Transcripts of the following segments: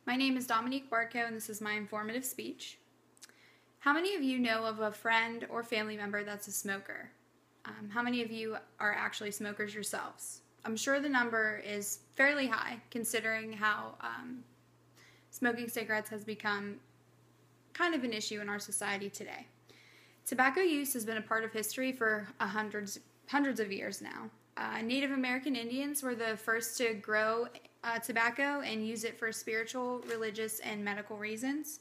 My name is Dominique Barco, and this is my informative speech. How many of you know of a friend or family member that's a smoker? How many of you are actually smokers yourselves? I'm sure the number is fairly high, considering how smoking cigarettes has become kind of an issue in our society today. Tobacco use has been a part of history for hundreds of years now. Native American Indians were the first to grow tobacco and use it for spiritual, religious, and medical reasons.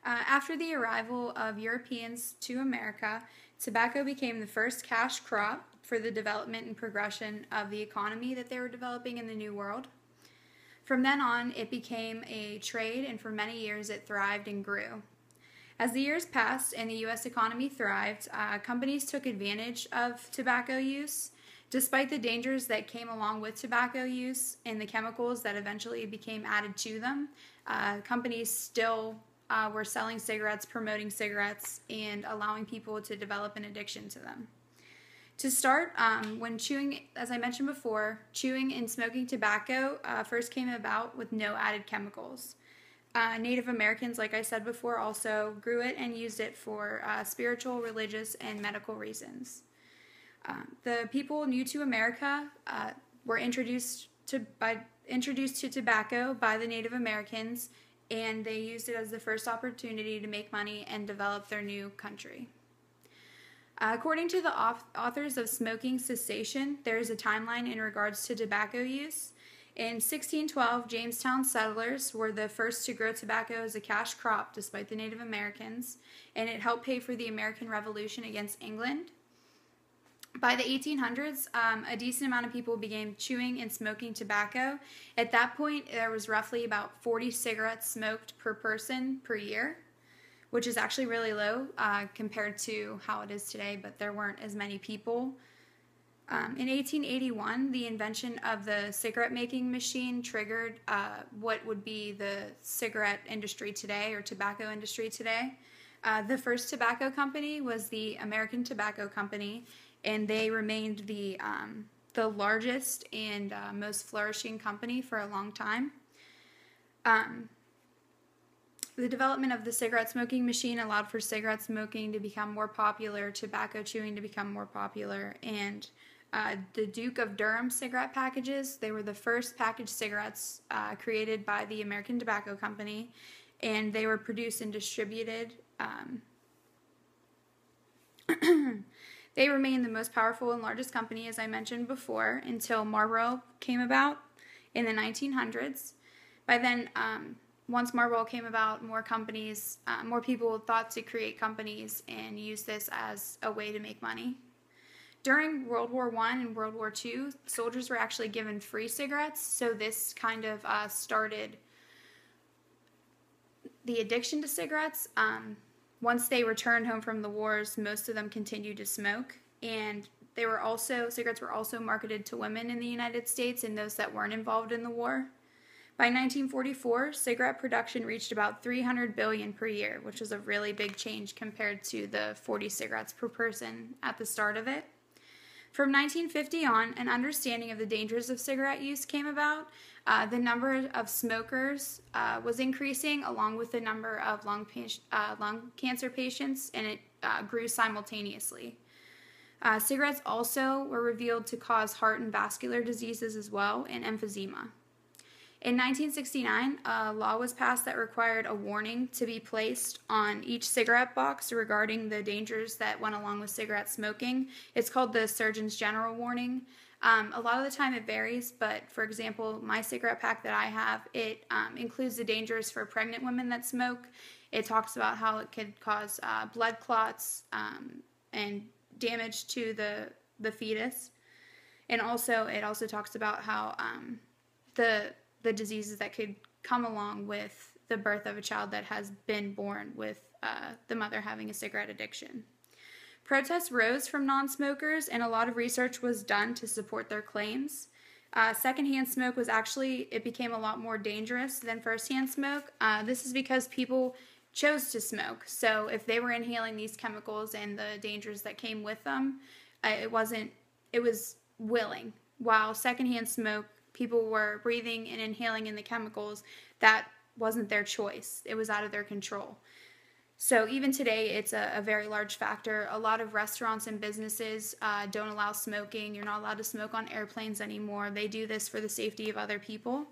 After the arrival of Europeans to America, tobacco became the first cash crop for the development and progression of the economy that they were developing in the New World. From then on, it became a trade, and for many years it thrived and grew. As the years passed and the U.S. economy thrived, companies took advantage of tobacco use. Despite the dangers that came along with tobacco use and the chemicals that eventually became added to them, companies still were selling cigarettes, promoting cigarettes, and allowing people to develop an addiction to them. To start, when chewing, as I mentioned before, chewing and smoking tobacco first came about with no added chemicals. Native Americans, like I said before, also grew it and used it for spiritual, religious, and medical reasons. The people new to America were introduced to tobacco by the Native Americans, and they used it as the first opportunity to make money and develop their new country. According to the authors of Smoking Cessation, there is a timeline in regards to tobacco use. In 1612, Jamestown settlers were the first to grow tobacco as a cash crop despite the Native Americans, and it helped pay for the American Revolution against England. By the 1800s, a decent amount of people began chewing and smoking tobacco. At that point, there was roughly about 40 cigarettes smoked per person per year, which is actually really low compared to how it is today, but there weren't as many people. In 1881, the invention of the cigarette-making machine triggered what would be the cigarette industry today, or tobacco industry today. The first tobacco company was the American Tobacco Company, and they remained the largest and most flourishing company for a long time. The development of the cigarette smoking machine allowed for cigarette smoking to become more popular, tobacco chewing to become more popular, and the Duke of Durham cigarette packages, they were the first packaged cigarettes created by the American Tobacco Company, and they were produced and distributed. They remained the most powerful and largest company, as I mentioned before, until Marlboro came about in the 1900s. By then, once Marlboro came about, more people thought to create companies and use this as a way to make money. During World War I and World War II, soldiers were actually given free cigarettes, so this kind of started the addiction to cigarettes. Once they returned home from the wars, most of them continued to smoke, and cigarettes were also marketed to women in the United States and those that weren't involved in the war. By 1944, cigarette production reached about 300 billion per year, which was a really big change compared to the 40 cigarettes per person at the start of it. From 1950 on, an understanding of the dangers of cigarette use came about. The number of smokers was increasing, along with the number of lung cancer patients, and it grew simultaneously. Cigarettes also were revealed to cause heart and vascular diseases as well, and emphysema. In 1969, a law was passed that required a warning to be placed on each cigarette box regarding the dangers that went along with cigarette smoking. It's called the Surgeon's General Warning. A lot of the time it varies, but for example, my cigarette pack that I have, it includes the dangers for pregnant women that smoke. It talks about how it could cause blood clots and damage to the fetus. And also, it also talks about how the diseases that could come along with the birth of a child that has been born with the mother having a cigarette addiction. Protests rose from non-smokers, and a lot of research was done to support their claims. Secondhand smoke it became a lot more dangerous than firsthand smoke. This is because people chose to smoke. So if they were inhaling these chemicals and the dangers that came with them, it was while secondhand smoke, people were breathing and inhaling in the chemicals that wasn't their choice. It was out of their control. So even today, it's a very large factor. A lot of restaurants and businesses don't allow smoking. You're not allowed to smoke on airplanes anymore. They do this for the safety of other people.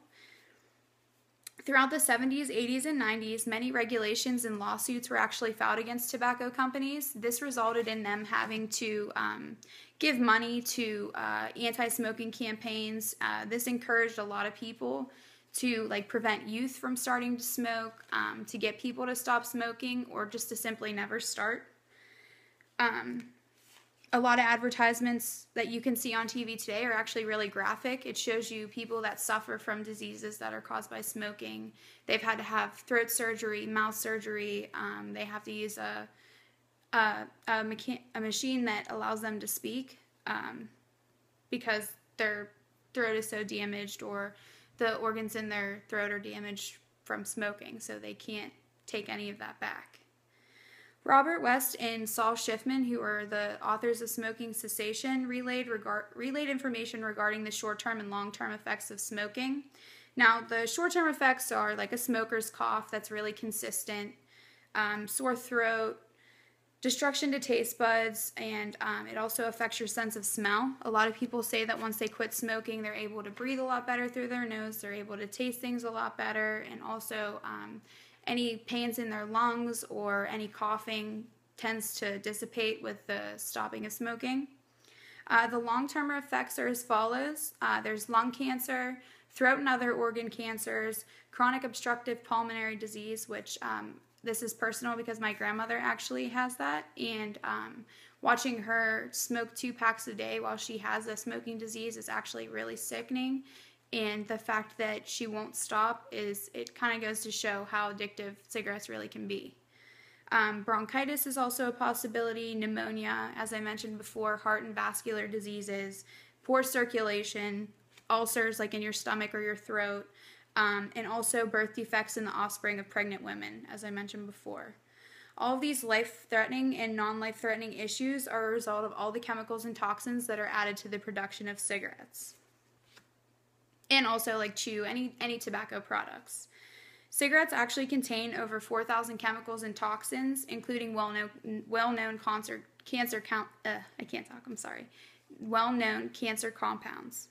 Throughout the 70s, 80s, and 90s, many regulations and lawsuits were actually filed against tobacco companies. This resulted in them having to give money to anti-smoking campaigns. This encouraged a lot of people to prevent youth from starting to smoke, to get people to stop smoking, or just to simply never start. A lot of advertisements that you can see on TV today are actually really graphic. It shows you people that suffer from diseases that are caused by smoking. They've had to have throat surgery, mouth surgery. They have to use a machine that allows them to speak because their throat is so damaged, or the organs in their throat are damaged from smoking, so they can't take any of that back. Robert West and Saul Schiffman, who are the authors of Smoking Cessation, relayed information regarding the short-term and long-term effects of smoking. Now, the short-term effects are like a smoker's cough that's really consistent, sore throat, destruction to taste buds, and it also affects your sense of smell. A lot of people say that once they quit smoking, they're able to breathe a lot better through their nose, they're able to taste things a lot better, and also any pains in their lungs or any coughing tends to dissipate with the stopping of smoking. The long-term effects are as follows. There's lung cancer, throat and other organ cancers, chronic obstructive pulmonary disease, which this is personal because my grandmother actually has that, and watching her smoke 2 packs a day while she has a smoking disease is actually really sickening. And the fact that she won't stop it kind of goes to show how addictive cigarettes really can be. Bronchitis is also a possibility, pneumonia, as I mentioned before, heart and vascular diseases, poor circulation, ulcers like in your stomach or your throat, and also birth defects in the offspring of pregnant women, as I mentioned before. All of these life-threatening and non-life-threatening issues are a result of all the chemicals and toxins that are added to the production of cigarettes. And also chew, any tobacco products. Cigarettes actually contain over 4,000 chemicals and toxins, including well-known cancer compounds.